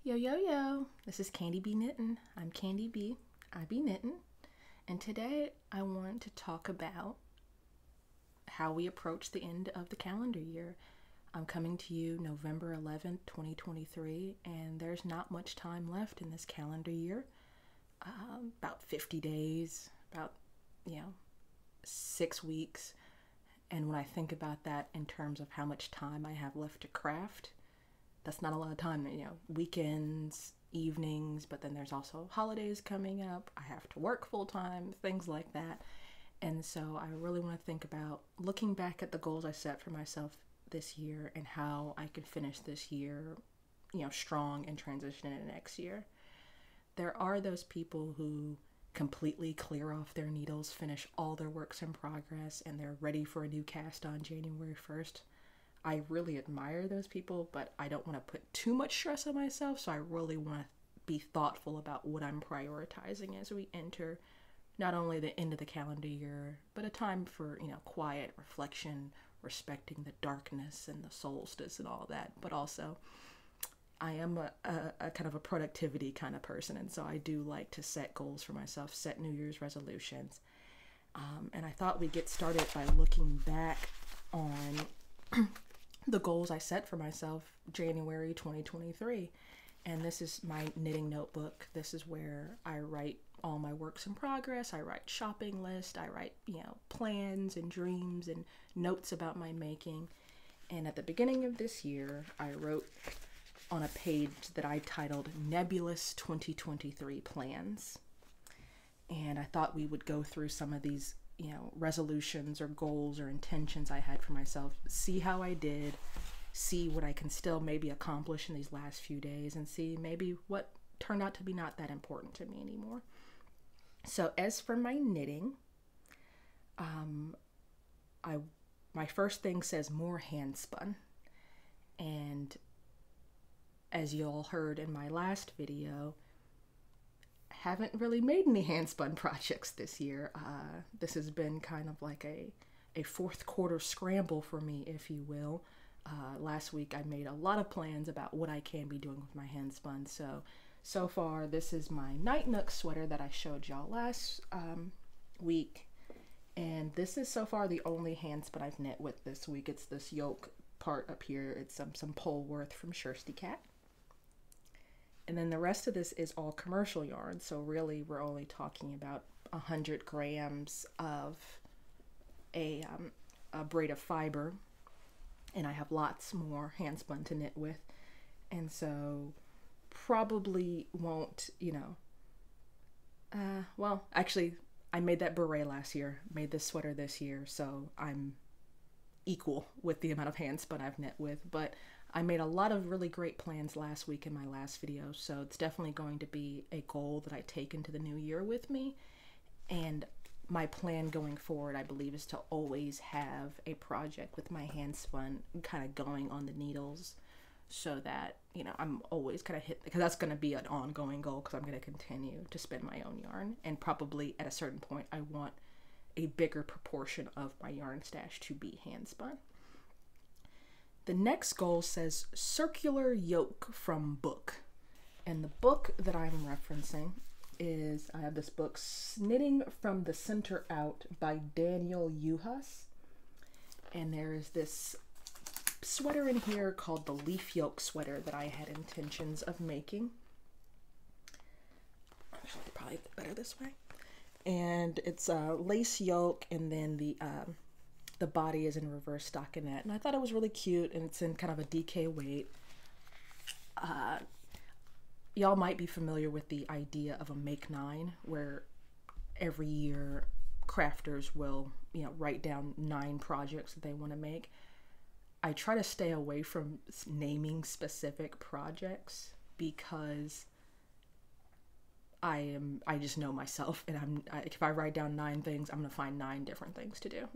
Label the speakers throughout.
Speaker 1: Yo, yo, yo, this is candibknittin. I'm Candy B. I be knitting. And today I want to talk about how we approach the end of the calendar year. I'm coming to you November 11th, 2023, and there's not much time left in this calendar year. About 50 days, about, 6 weeks. And when I think about that in terms of how much time I have left to craft, that's not a lot of time, weekends, evenings, but then there's also holidays coming up. I have to work full time, things like that. And so I really want to think about looking back at the goals I set for myself this year and how I can finish this year, strong and transition into next year. There are those people who completely clear off their needles, finish all their works in progress, and they're ready for a new cast on January 1st. I really admire those people, but I don't want to put too much stress on myself, so I really want to be thoughtful about what I'm prioritizing as we enter not only the end of the calendar year, but a time for, quiet reflection, respecting the darkness and the solstice and all that. But also, I am a kind of a productivity kind of person, and so I do like to set goals for myself, set New Year's resolutions. And I thought we'd get started by looking back on the goals I set for myself January 2023. And this is my knitting notebook. This is where I write all my works in progress. I write shopping list. I write, plans and dreams and notes about my making. And at the beginning of this year, I wrote on a page that I titled Nebulous 2023 Plans. And I thought we would go through some of these resolutions or goals or intentions I had for myself, see how I did, see what I can still maybe accomplish in these last few days, and see maybe what turned out to be not that important to me anymore. So as for my knitting, my first thing says more hand spun. And as you all heard in my last video, haven't really made any hand-spun projects this year. This has been kind of like a fourth quarter scramble for me, if you will. Last week I made a lot of plans about what I can be doing with my hand-spun. So far this is my night Nook sweater that I showed y'all last week. And this is so far the only hand-spun I've knit with this week. It's this yoke part up here. It's some Polworth from Shirsty Cat. And then the rest of this is all commercial yarn. So really we're only talking about 100 grams of a braid of fiber. And I have lots more hand spun to knit with. And so probably won't, well, actually I made that beret last year, made this sweater this year. So I'm equal with the amount of hand spun I've knit with, but I made a lot of really great plans last week in my last video, so it's definitely going to be a goal that I take into the new year with me. And my plan going forward, I believe, is to always have a project with my hand spun kind of going on the needles, so that, I'm always kind of because that's going to be an ongoing goal, because I'm going to continue to spin my own yarn. And probably at a certain point, I want a bigger proportion of my yarn stash to be hand spun. The next goal says circular yoke from book. And the book that I'm referencing is, I have this book, Knitting from the Center Out by Daniel Yuhas. And there is this sweater in here called the Leaf-Yoke sweater that I had intentions of making. Actually, probably better this way. And it's a lace yoke, and then the body is in reverse stockinette, and I thought it was really cute, and it's in kind of a DK weight. Y'all might be familiar with the idea of a make 9, where every year crafters will, write down 9 projects that they want to make. I try to stay away from naming specific projects because I just know myself, and if I write down 9 things, I'm gonna find 9 different things to do.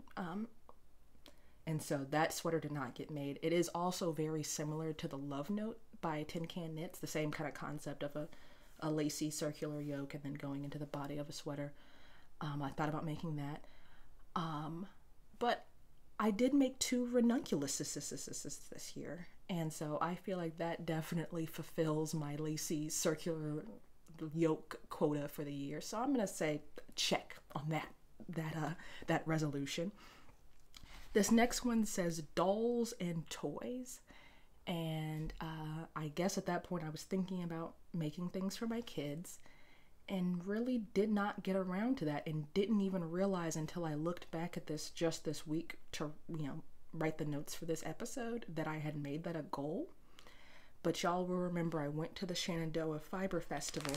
Speaker 1: And so that sweater did not get made. It is also very similar to the Love Note by TinCanKnits, the same kind of concept of a lacy circular yoke and then going into the body of a sweater. I thought about making that. But I did make 2 Ranunculuses this year. And so I feel like that definitely fulfills my lacy circular yoke quota for the year. So I'm gonna say check on that resolution. This next one says dolls and toys. And I guess at that point I was thinking about making things for my kids and really did not get around to that and didn't even realize until I looked back at this just this week to, write the notes for this episode that I had made that a goal. But y'all will remember I went to the Shenandoah Fiber Festival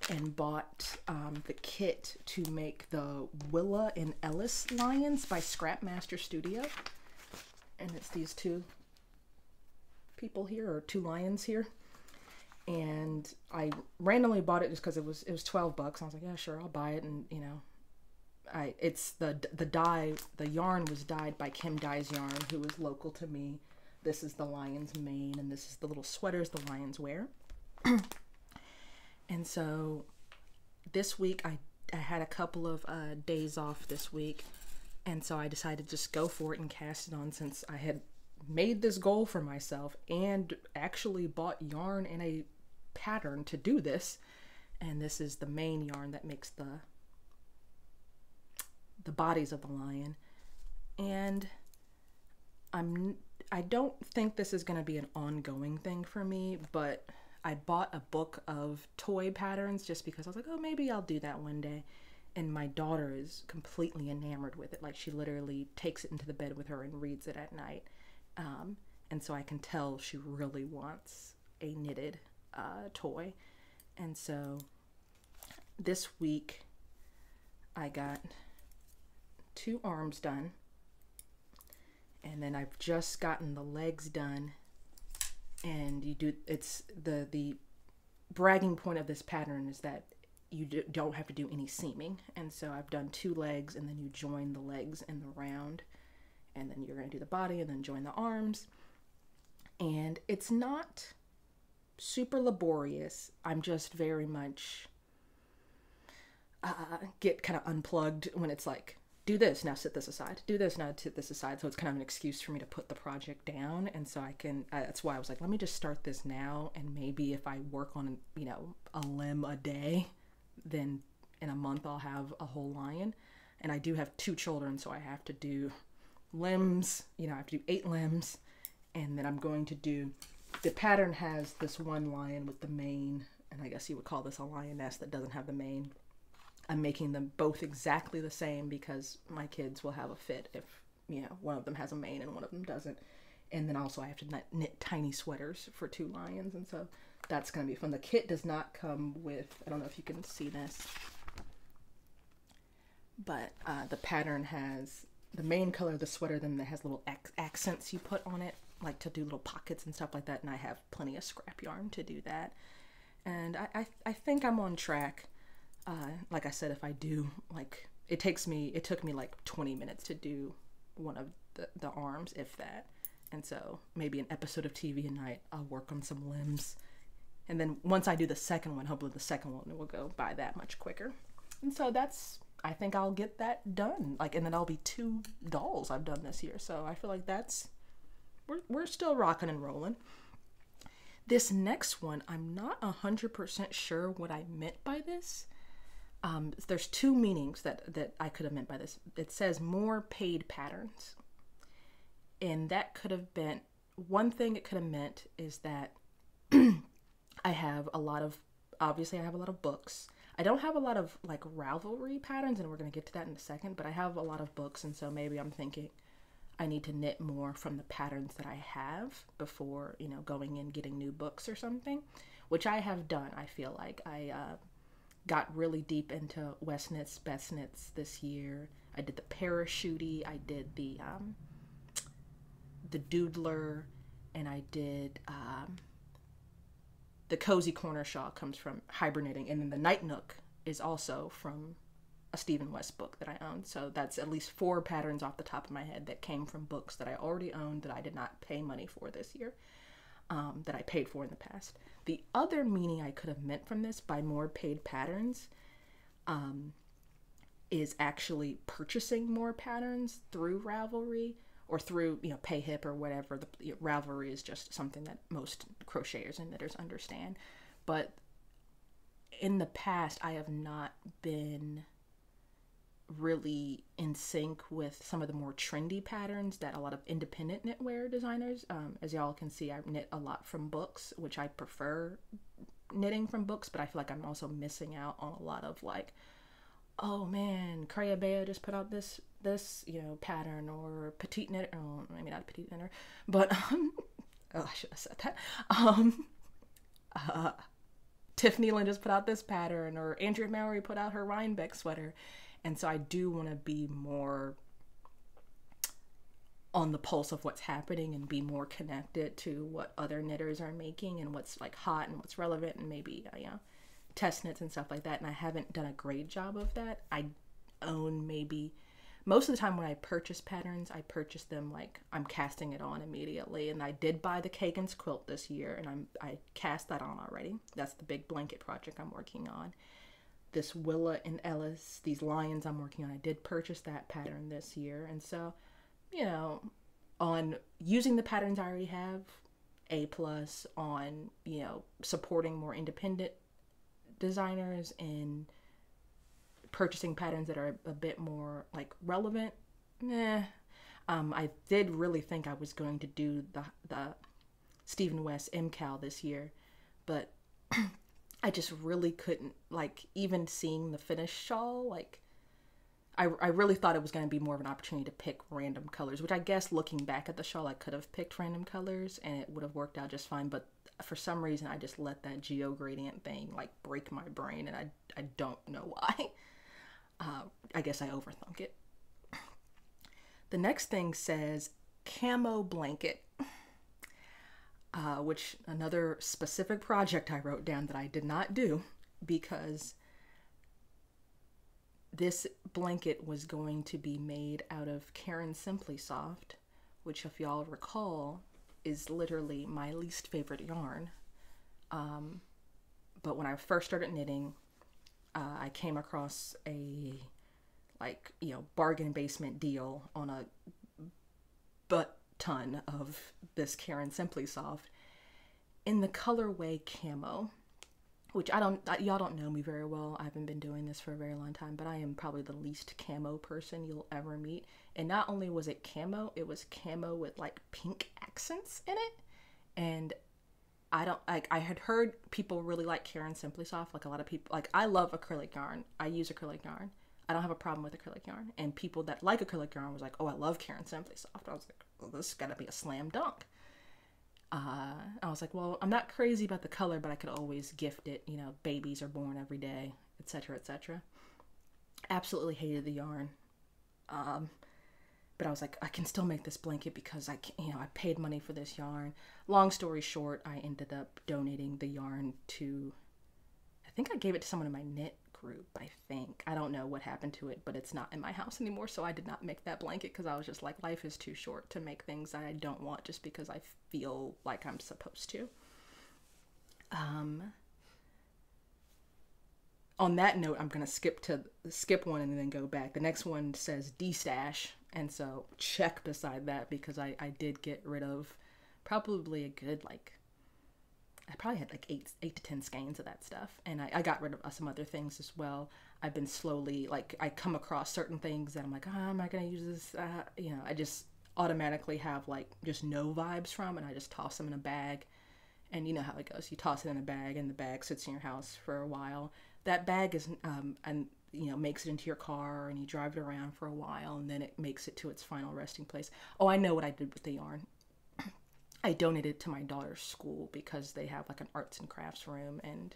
Speaker 1: and bought the kit to make the Willa and Ellis lions by Scrapmaster Studio. And it's these two people here, or two lions here. And I randomly bought it just because it was $12. I was like, yeah, sure, I'll buy it. And it's the dye, the yarn was dyed by Kim Dye's Yarn, who is local to me. This is the lion's mane, and this is the little sweaters the lions wear. And so this week I had a couple of days off this week, and so I decided to just go for it and cast it on, since I had made this goal for myself and actually bought yarn and a pattern to do this. And this is the main yarn that makes the bodies of the lion. And I don't think this is going to be an ongoing thing for me, but I bought a book of toy patterns just because I was like, oh, maybe I'll do that one day. And my daughter is completely enamored with it. Like, she literally takes it into the bed with her and reads it at night. And so I can tell she really wants a knitted toy. And so this week I got 2 arms done, and then I've just gotten the legs done. And it's the bragging point of this pattern is that you don't have to do any seaming. And so I've done 2 legs, and then you join the legs in the round, and then you're going to do the body and then join the arms. And it's not super laborious. I'm just very much get kind of unplugged when it's like, do this, now sit this aside, do this, now sit this aside. So it's kind of an excuse for me to put the project down. And so I can, that's why I was like, let me just start this now. And maybe if I work on, a limb a day, then in a month I'll have a whole lion. And I do have 2 children, so I have to do limbs, I have to do 8 limbs. And then I'm going to do, the pattern has this one lion with the mane, and I guess you would call this a lioness that doesn't have the mane. I'm making them both exactly the same because my kids will have a fit if, one of them has a mane and one of them doesn't. And then also I have to knit tiny sweaters for 2 lions, and so that's going to be fun. The kit does not come with, I don't know if you can see this, but the pattern has the main color of the sweater, then it has little accents you put on it, like to do little pockets and stuff like that, and I have plenty of scrap yarn to do that. And I think I'm on track. Like I said, if I do, like, it took me like 20 minutes to do one of the arms, if that. And so maybe an episode of TV a night, I'll work on some limbs. And then once I do the second one, hopefully the second one will go by that much quicker. And so I think I'll get that done. Like, and then I'll be 2 dolls I've done this year. So I feel like we're still rocking and rolling. This next one, I'm not 100% sure what I meant by this. There's 2 meanings that I could have meant by this. It says more paid patterns. And that could have been, one thing it could have meant is that I have a lot of books. I don't have a lot of like Ravelry patterns, and we're going to get to that in a second, but I have a lot of books. And so maybe I'm thinking I need to knit more from the patterns that I have before, going and getting new books or something, which I have done. I feel like I got really deep into West Knits, Best Knits this year. I did the Parachutey, I did the Doodler, and I did the Cozy Corner Shawl comes from Hibernating, and then the Night Nook is also from a Stephen West book that I own. So that's at least 4 patterns off the top of my head that came from books that I already owned that I did not pay money for this year, that I paid for in the past. The other meaning I could have meant from this by more paid patterns is actually purchasing more patterns through Ravelry, or through, you know, pay hip or whatever. The Ravelry is just something that most crocheters and knitters understand. But in the past, I have not been really in sync with some of the more trendy patterns that a lot of independent knitwear designers, as y'all can see, I knit a lot from books, which I prefer knitting from books, but I feel like I'm also missing out on a lot of like, oh man, Crayabea just put out this you know, pattern, or Petite Knitter, oh, maybe not Petite Knitter, but oh, I should have said that. Tiffany Lynn just put out this pattern, or Andrea Mallory put out her Rhinebeck sweater. And so I do want to be more on the pulse of what's happening and be more connected to what other knitters are making and what's like hot and what's relevant, and maybe, you know, test knits and stuff like that. And I haven't done a great job of that. I own maybe, most of the time when I purchase patterns, I purchase them like I'm casting it on immediately. And I did buy the Kagan's quilt this year, and I cast that on already. That's the big blanket project I'm working on. This Willa and Ellis, these lions I'm working on, I did purchase that pattern this year. And so, you know, on using the patterns I already have, A+, on, you know, supporting more independent designers and purchasing patterns that are a bit more like relevant. I did really think I was going to do the Stephen West MCal this year, but I just really couldn't, like, even seeing the finished shawl, like, I really thought it was going to be more of an opportunity to pick random colors, which I guess looking back at the shawl, I could have picked random colors and it would have worked out just fine. But for some reason, I just let that geo gradient thing, like, break my brain, and I don't know why. I guess I overthunk it. The next thing says camo blanket. Which another specific project I wrote down that I did not do, because this blanket was going to be made out of Caron Simply Soft, which, if y'all recall, is literally my least favorite yarn. But when I first started knitting, I came across a, like, you know, bargain basement deal on a butt ton of this Caron Simply Soft in the colorway camo, which y'all don't know me very well. I haven't been doing this for a very long time, but I am probably the least camo person you'll ever meet. And not only was it camo with like pink accents in it. And I had heard people really like Caron Simply Soft. Like, a lot of people, like, I love acrylic yarn. I use acrylic yarn. I don't have a problem with acrylic yarn. And people that like acrylic yarn was like, oh, I love Caron Simply Soft. I was like, well, this has got to be a slam dunk. I was like, well, I'm not crazy about the color, but I could always gift it. You know, babies are born every day, etc., etc. Absolutely hated the yarn. But I was like, I can still make this blanket because I paid money for this yarn. Long story short, I ended up donating the yarn to, I think I gave it to someone in my knit group, I think. I don't know what happened to it, but it's not in my house anymore, so I did not make that blanket because I was just like, life is too short to make things that I don't want just because I feel like I'm supposed to. On that note, I'm going to skip one and then go back. The next one says de-stash, and so check beside that, because I did get rid of probably a good, like, I probably had like 8 to 10 skeins of that stuff. And I got rid of some other things as well. I've been slowly, like, I come across certain things that I'm like, oh, am I going to use this? You know, I just automatically have like just no vibes from, and I just toss them in a bag. And you know how it goes. You toss it in a bag and the bag sits in your house for a while. That bag is, and you know, makes it into your car and you drive it around for a while, and then it makes it to its final resting place. Oh, I know what I did with the yarn. I donated it to my daughter's school because they have like an arts and crafts room, and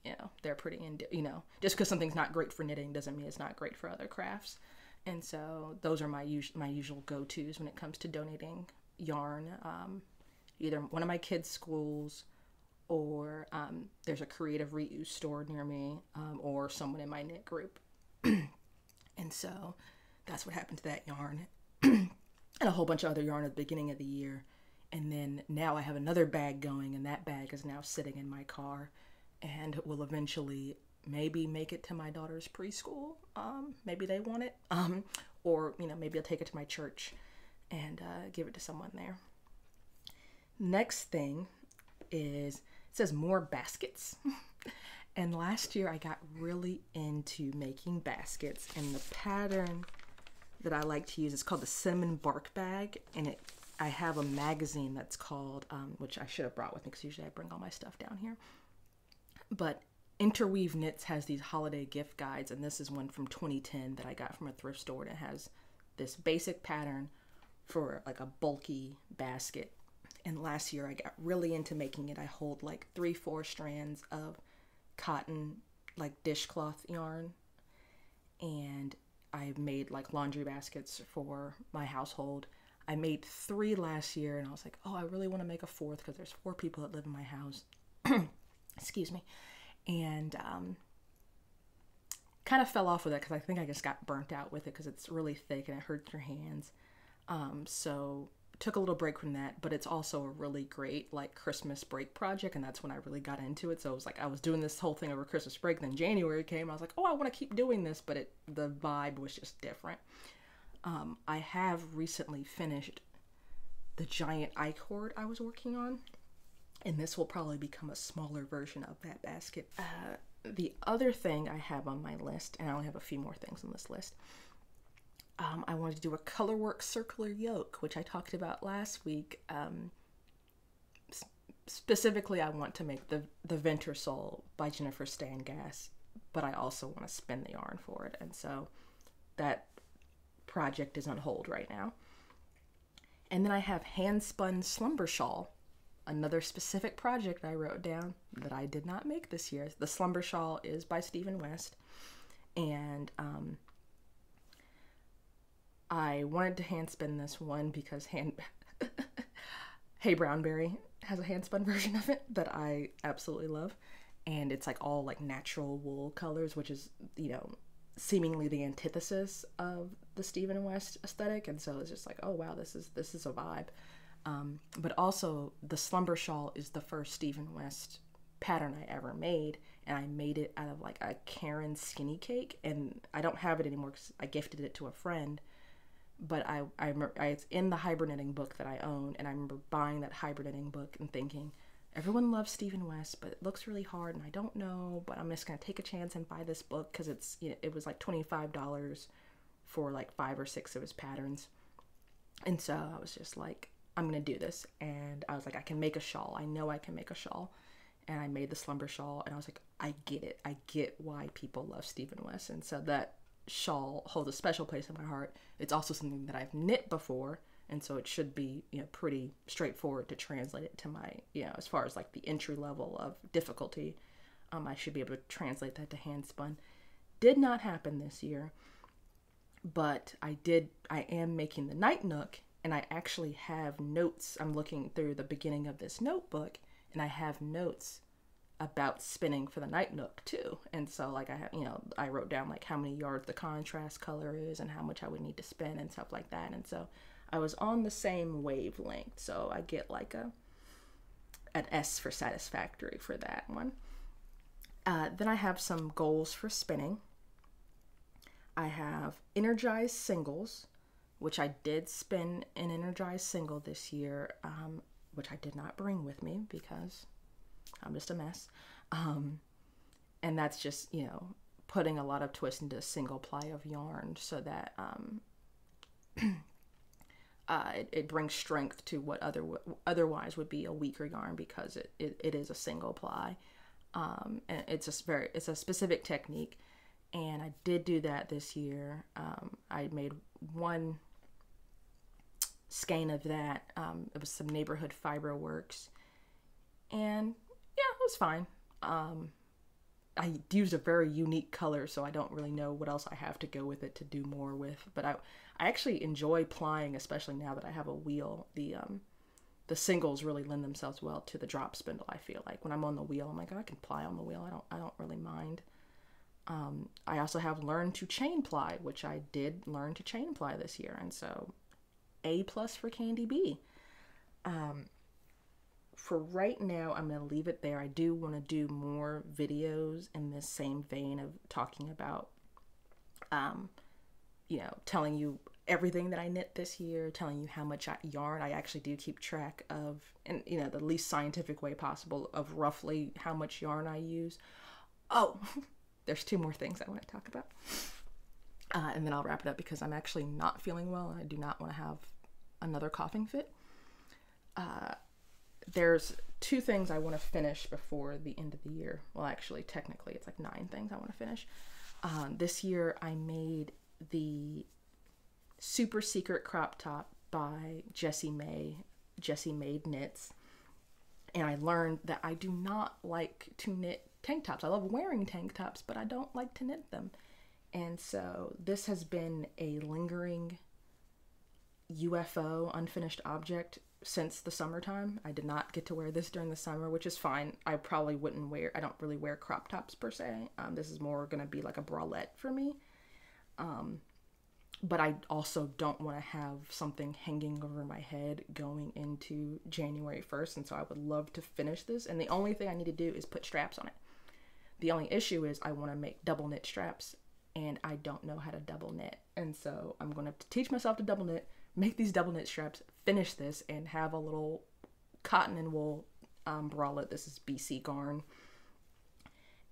Speaker 1: you know, they're pretty you know, just because something's not great for knitting doesn't mean it's not great for other crafts. And so those are my usual go-tos when it comes to donating yarn. Either one of my kids' schools, or there's a creative reuse store near me, or someone in my knit group. And so that's what happened to that yarn. And a whole bunch of other yarn at the beginning of the year. And then now I have another bag going, and that bag is now sitting in my car and will eventually maybe make it to my daughter's preschool. Maybe they want it. Or, you know, maybe I'll take it to my church and give it to someone there. Next thing is, it says more baskets. And last year I got really into making baskets, and the pattern that I like to use is called the cinnamon bark bag, and I have a magazine that's called, which I should have brought with me because usually I bring all my stuff down here, but Interweave Knits has these holiday gift guides, and this is one from 2010 that I got from a thrift store, and it has this basic pattern for like a bulky basket. And last year I got really into making it. I hold like 3-4 strands of cotton, like dishcloth yarn, and I made like laundry baskets for my household. I made 3 last year, and I was like, oh, I really want to make a 4th because there's 4 people that live in my house. Excuse me. And kind of fell off with it because I think I just got burnt out with it because it's really thick and it hurts your hands. So took a little break from that, but it's also a really great like Christmas break project, and that's when I really got into it. So it was like I was doing this whole thing over Christmas break, then January came, I was like, oh, I want to keep doing this, but the vibe was just different. I have recently finished the giant I-cord I was working on, and this will probably become a smaller version of that basket. The other thing I have on my list, and I only have a few more things on this list, I wanted to do a colorwork circular yoke, which I talked about last week. Specifically, I want to make the Winter Soul by Jennifer Stangas, but I also want to spin the yarn for it, and so that project is on hold right now. And then I have hand spun Slumber Shawl, another specific project I wrote down that I did not make this year. The Slumber Shawl is by Stephen West, and I wanted to hand spin this one because Hey Brownberry has a hand spun version of it that I absolutely love, and it's like all like natural wool colors, which is, you know, seemingly the antithesis of the Stephen West aesthetic, and so it's just like, oh wow, this is a vibe. But also the Slumber Shawl is the first Stephen West pattern I ever made, and I made it out of like a Karen skinny cake, and I don't have it anymore because I gifted it to a friend. But I remember it's in the hybrid knitting book that I own, and I remember buying that hybrid knitting book and thinking, everyone loves Stephen West, but it looks really hard, and I don't know, but I'm just gonna take a chance and buy this book because it's, you know, it was like $25 for like 5 or 6 of his patterns, and so I was just like, I'm gonna do this, and I was like, I can make a shawl. I know I can make a shawl, and I made the Slumber Shawl, and I was like, I get it. I get why people love Stephen West, and so that shawl holds a special place in my heart. It's also something that I've knit before, and so it should be, you know, pretty straightforward to translate it to my, you know, as far as like the entry level of difficulty, I should be able to translate that to hand spun. Did not happen this year, but I am making the Night Nook, and I actually have notes. I'm looking through the beginning of this notebook, and I have notes about spinning for the Night Nook too. And so like I wrote down like how many yards the contrast color is and how much I would need to spin and stuff like that. And so I was on the same wavelength, so I get like an S for satisfactory for that one. Then I have some goals for spinning. I have Energized Singles, which I did spin an Energized Single this year, which I did not bring with me because I'm just a mess. And that's just, you know, putting a lot of twist into a single ply of yarn so that it brings strength to what otherwise would be a weaker yarn, because it is a single ply. And it's a specific technique, and I did do that this year. I made one skein of that. It was some Neighborhood Fiber Works, and yeah, it was fine. I used a very unique color, so I don't really know what else I have to go with it to do more with, but I actually enjoy plying, especially now that I have a wheel. The singles really lend themselves well to the drop spindle. I feel like when I'm on the wheel, I'm like, oh, I can ply on the wheel. I don't really mind. I also have Learn to Chain Ply, which I did learn to chain ply this year, and so A+ for Candy B. For right now, I'm going to leave it there. I do want to do more videos in this same vein of talking about, you know, telling you everything that I knit this year, telling you how much yarn I actually do keep track of, and you know, the least scientific way possible of roughly how much yarn I use. Oh, there's 2 more things I want to talk about. And then I'll wrap it up because I'm actually not feeling well. I do not want to have another coughing fit. There's 2 things I want to finish before the end of the year. Well, actually, technically, it's like 9 things I want to finish. This year, I made the super secret crop top by Jessie Maed Knits. And I learned that I do not like to knit tank tops. I love wearing tank tops, but I don't like to knit them. And so this has been a lingering UFO, unfinished object, since the summertime. I did not get to wear this during the summer, which is fine. I probably wouldn't wear, I don't really wear crop tops per se. This is more going to be like a bralette for me. But I also don't want to have something hanging over my head going into January 1st. And so I would love to finish this. And the only thing I need to do is put straps on it. The only issue is I want to make double knit straps, and I don't know how to double knit. And so I'm going to teach myself to double knit, make these double knit straps, finish this, and have a little cotton and wool bralette. This is BC Garn,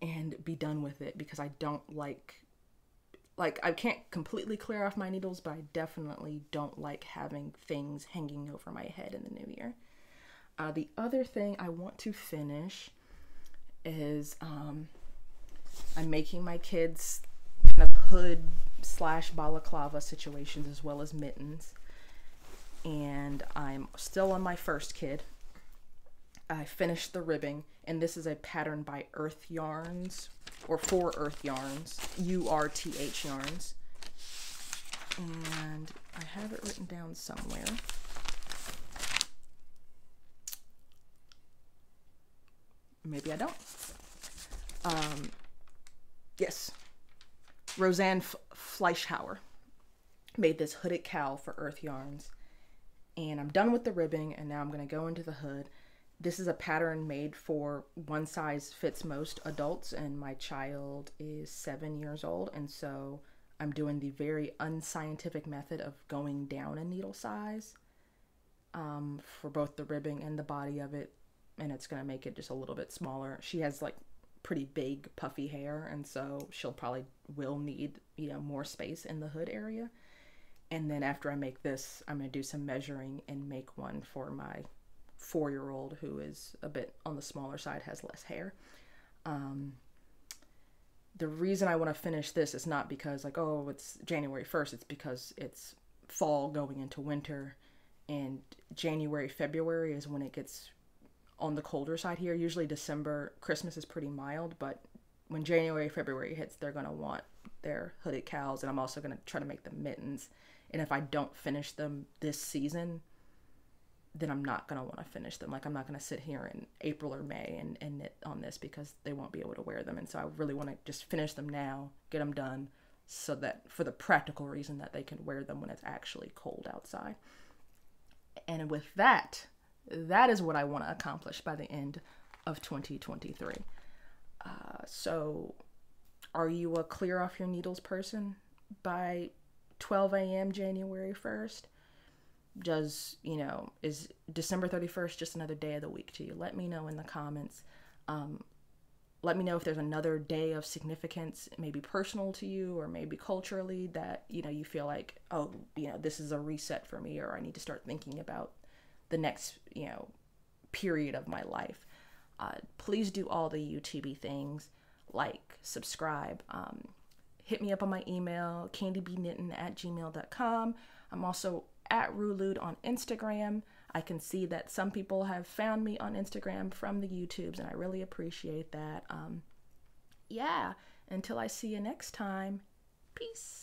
Speaker 1: and be done with it, because I don't like I can't completely clear off my needles, but I definitely don't like having things hanging over my head in the new year. The other thing I want to finish is I'm making my kids kind of hood / balaclava situations as well as mittens. And I'm still on my first kid. I finished the ribbing, and this is a pattern by Earth Yarns, or for Earth Yarns, URTH Yarns. And I have it written down somewhere. Maybe I don't. Yes. Rosann Fleischauer made this hooded cowl for Earth Yarns. And I'm done with the ribbing, and now I'm going to go into the hood. This is a pattern made for one size fits most adults, and my child is 7 years old, and so I'm doing the very unscientific method of going down a needle size for both the ribbing and the body of it, and it's going to make it just a little bit smaller. She has like pretty big puffy hair, and so she'll probably will need, you know, more space in the hood area. And then after I make this, I'm going to do some measuring and make one for my 4-year-old who is a bit on the smaller side, has less hair. The reason I want to finish this is not because like, oh, it's January 1st. It's because it's fall going into winter, and January, February is when it gets on the colder side here. Usually December, Christmas is pretty mild, but when January, February hits, they're going to want their hooded cowls, and I'm also going to try to make them mittens. And if I don't finish them this season, then I'm not going to want to finish them. Like, I'm not going to sit here in April or May and knit on this, because they won't be able to wear them. And so I really want to just finish them now, get them done, so that for the practical reason that they can wear them when it's actually cold outside. And with that, that is what I want to accomplish by the end of 2023. So are you a clear off your needles person by 12 a.m. January 1st? Does, you know, is December 31st just another day of the week to you? Let me know in the comments. Let me know if there's another day of significance, maybe personal to you or maybe culturally, that, you know, you feel like, oh, you know, this is a reset for me, or I need to start thinking about the next, you know, period of my life. Please do all the YouTube things, like, subscribe, hit me up on my email, candibknittin@gmail.com. I'm also at Rulude on Instagram. I can see that some people have found me on Instagram from the YouTubes, and I really appreciate that. Yeah, until I see you next time, peace.